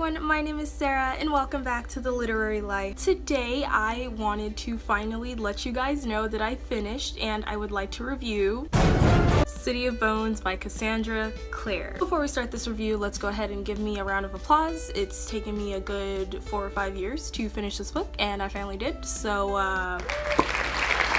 everyone, my name is Sarah and welcome back to The Literary Life. Today I wanted to finally let you guys know that I finished and I would like to review City of Bones by Cassandra Clare. Before we start this review, let's go ahead and give me a round of applause. It's taken me a good 4 or 5 years to finish this book and I finally did, so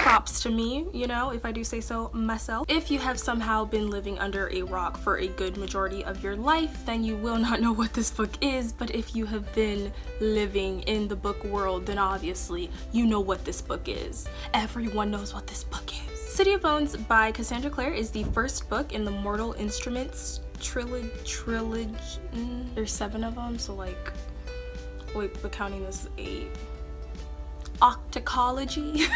props to me, you know, if I do say so myself. If you have somehow been living under a rock for a good majority of your life, then you will not know what this book is, but if you have been living in the book world, then obviously you know what this book is. Everyone knows what this book is. City of Bones by Cassandra Clare is the first book in the Mortal Instruments trilogy. There's 7 of them, so like, wait, but counting this is 8. Octocology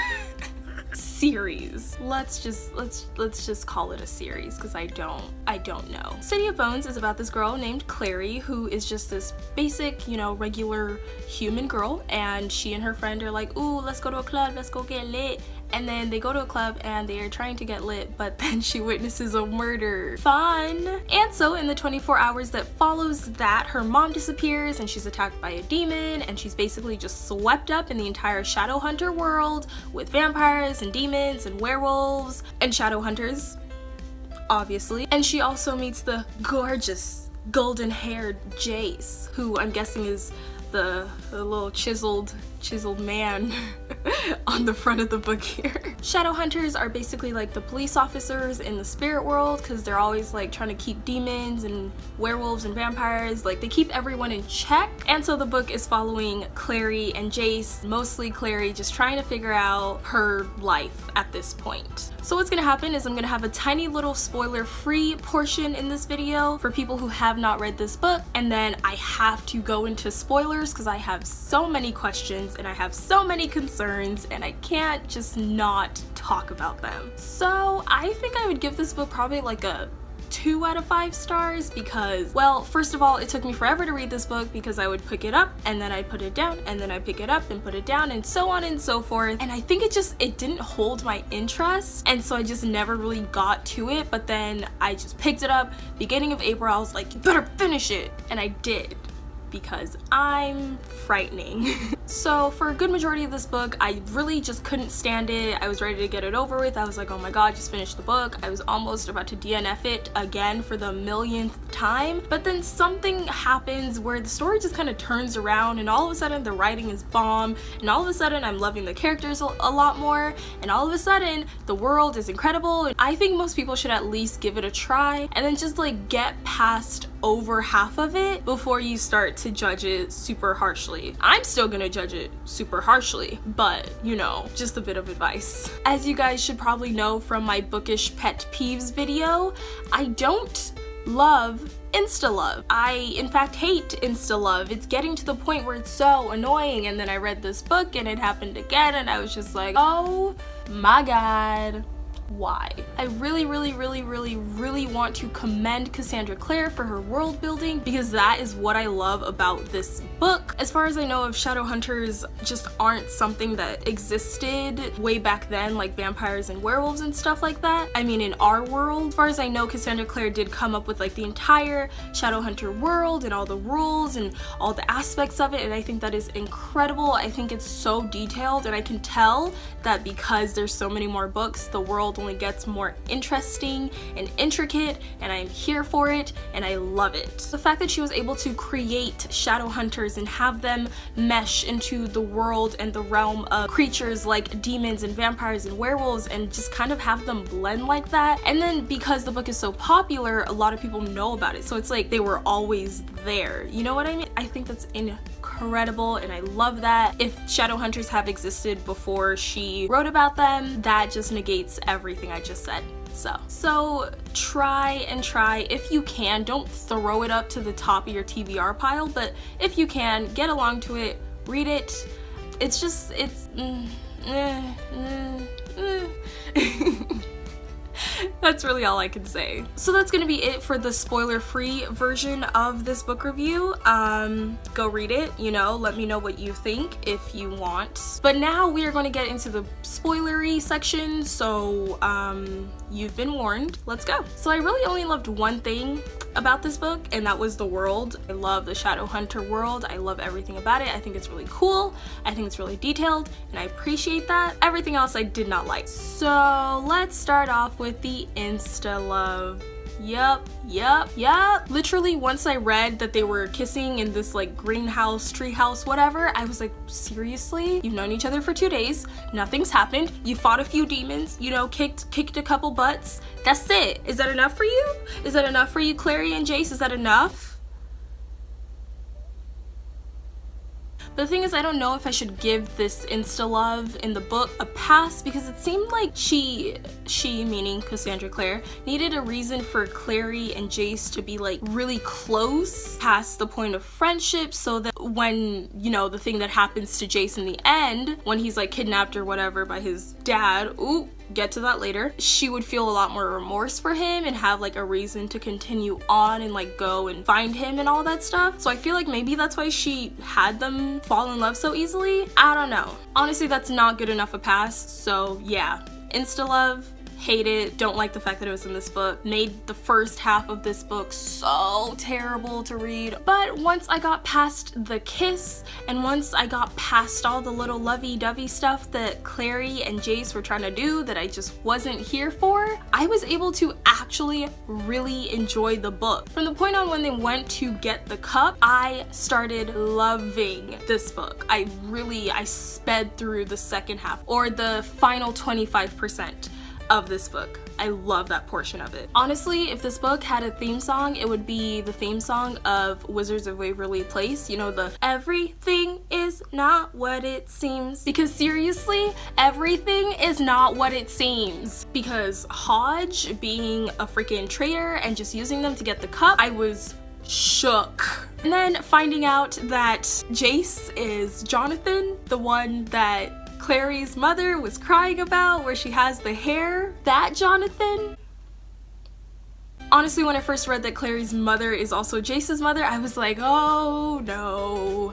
series. Let's just call it a series because I don't know. City of Bones is about this girl named Clary who is just this basic, you know, regular human girl, and she and her friend are like, ooh, let's go to a club, let's go get lit. And then they go to a club and they are trying to get lit, but then she witnesses a murder. Fun! And so in the 24 hours that follows that, her mom disappears and she's attacked by a demon, and she's basically just swept up in the entire Shadowhunter world with vampires and demons and werewolves and Shadowhunters, obviously. And she also meets the gorgeous golden-haired Jace, who I'm guessing is the little chiseled man on the front of the book here. Shadowhunters are basically like the police officers in the spirit world because they're always like trying to keep demons and werewolves and vampires, like they keep everyone in check. And so the book is following Clary and Jace, mostly Clary, just trying to figure out her life at this point. So what's gonna happen is I'm gonna have a tiny little spoiler-free portion in this video for people who have not read this book, and then I have to go into spoilers because I have so many questions and I have so many concerns and I can't just not talk about them. So I think I would give this book probably like a 2 out of 5 stars because, well, first of all, it took me forever to read this book because I would pick it up and then I'd put it down and then I'd pick it up and put it down and so on and so forth, and I think it didn't hold my interest, and so I just never really got to it. But then I just picked it up beginning of April. I was like, you better finish it, and I did, because I'm frightening. So for a good majority of this book, I really just couldn't stand it. I was ready to get it over with. I was like, oh my god, just finish the book. I was almost about to DNF it again for the millionth time, but then something happens where the story just kind of turns around, and all of a sudden the writing is bomb, and all of a sudden I'm loving the characters a lot more, and all of a sudden the world is incredible. I think most people should at least give it a try and then just like get past over half of it before you start to judge it super harshly. I'm still gonna judge it super harshly, but you know, just a bit of advice. As you guys should probably know from my bookish pet peeves video, I don't love insta-love. I in fact hate insta-love. It's getting to the point where it's so annoying, and then I read this book and it happened again and I was just like, oh my god, why? I really want to commend Cassandra Clare for her world building because that is what I love about this book. As far as I know, if Shadowhunters just aren't something that existed way back then, like vampires and werewolves and stuff like that, I mean in our world, as far as I know, Cassandra Clare did come up with like the entire Shadowhunter world and all the rules and all the aspects of it, and I think that is incredible. I think it's so detailed, and I can tell that because there's so many more books, the world only gets more interesting and intricate, and I'm here for it and I love it. The fact that she was able to create Shadowhunters and have them mesh into the world and the realm of creatures like demons and vampires and werewolves, and just kind of have them blend like that, and then because the book is so popular, a lot of people know about it, so it's like they were always there, you know what I mean? I think that's incredible and I love that. If Shadowhunters have existed before she wrote about them, that just negates everything I just said. So try if you can. Don't throw it up to the top of your TBR pile, but if you can, get along to it, read it. It's just, that's really all I can say. So that's gonna be it for the spoiler-free version of this book review. Go read it, you know, let me know what you think if you want. But now we are going to get into the spoilery section, so you've been warned. Let's go. So I really only loved one thing about this book, and that was the world. I love the Shadowhunter world. I love everything about it. I think it's really cool. I think it's really detailed, and I appreciate that. Everything else I did not like. So let's start off with the insta love. Yup. Literally, once I read that they were kissing in this like greenhouse, treehouse, whatever, I was like, seriously? You've known each other for 2 days, nothing's happened, you fought a few demons, you know, kicked a couple butts. That's it. Is that enough for you? Is that enough for you, Clary and Jace? Is that enough? The thing is, I don't know if I should give this insta-love in the book a pass, because it seemed like she meaning Cassandra Clare, needed a reason for Clary and Jace to be like really close past the point of friendship, so that when, you know, the thing that happens to Jace in the end, when he's like kidnapped or whatever by his dad, ooh, get to that later, she would feel a lot more remorse for him and have like a reason to continue on and like go and find him and all that stuff. So I feel like maybe that's why she had them fall in love so easily. I don't know. Honestly, that's not good enough a pass. So yeah, insta love. Hate it. Don't like the fact that it was in this book. Made the first half of this book so terrible to read. But once I got past the kiss, and once I got past all the little lovey-dovey stuff that Clary and Jace were trying to do that I just wasn't here for, I was able to actually really enjoy the book. From the point on when they went to get the cup, I started loving this book. I sped through the second half, or the final 25% of this book. I love that portion of it. Honestly, if this book had a theme song, it would be the theme song of Wizards of Waverly Place. You know, the everything is not what it seems. Because seriously, everything is not what it seems. Because Hodge being a freaking traitor and just using them to get the cup, I was shook. And then finding out that Jace is Jonathan, the one that Clary's mother was crying about, where she has the hair, that Jonathan. Honestly, when I first read that Clary's mother is also Jace's mother, I was like, oh no.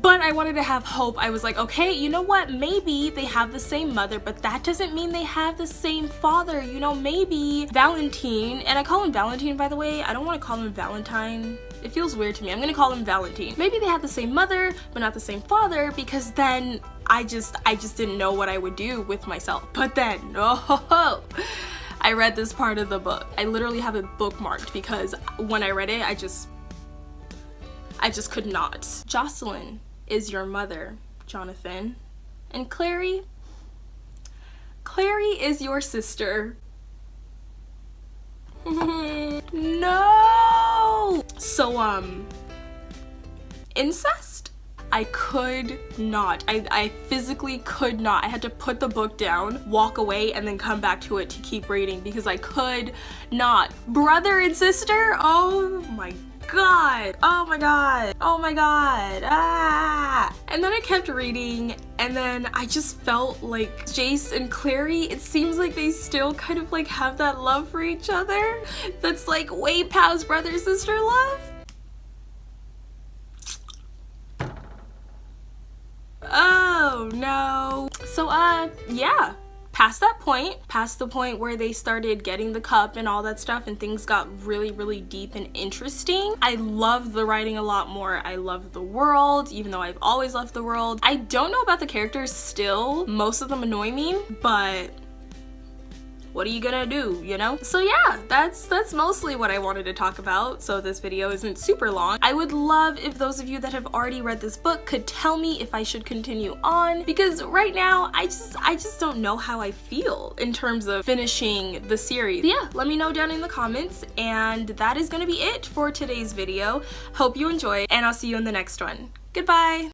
But I wanted to have hope. I was like, okay, you know what? Maybe they have the same mother, but that doesn't mean they have the same father. You know, maybe Valentine, and I call him Valentine, by the way. I don't want to call him Valentine. It feels weird to me. I'm gonna call him Valentine. Maybe they have the same mother, but not the same father, because then I just didn't know what I would do with myself. But then, oh, I read this part of the book. I literally have it bookmarked because when I read it, I just could not. Jocelyn is your mother, Jonathan. And Clary is your sister. No! So, incest? I could not. I physically could not. I had to put the book down, walk away, and then come back to it to keep reading because I could not. Brother and sister? Oh my god. Oh my god. Oh my god. Ah! And then I kept reading, and then I just felt like Jace and Clary, it seems like they still kind of like have that love for each other that's like way past brother-sister love. Oh no. So yeah, past the point where they started getting the cup and all that stuff and things got really deep and interesting. I love the writing a lot more. I love the world, even though I've always loved the world. I don't know about the characters still. Most of them annoy me, but what are you gonna do, you know? So yeah, that's mostly what I wanted to talk about, so this video isn't super long. I would love if those of you that have already read this book could tell me if I should continue on, because right now I just don't know how I feel in terms of finishing the series. But yeah, let me know down in the comments, and that is gonna be it for today's video. Hope you enjoyed, and I'll see you in the next one. Goodbye!